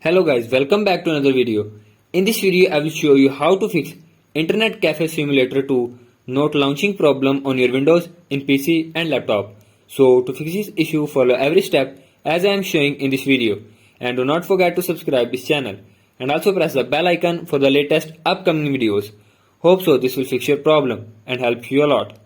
Hello guys, welcome back to another video. In this video I will show you how to fix Internet Cafe Simulator 2 not launching problem on your Windows in PC and laptop. So to fix this issue, follow every step as I am showing in this video, and do not forget to subscribe this channel and also press the bell icon for the latest upcoming videos. Hope so this will fix your problem and help you a lot.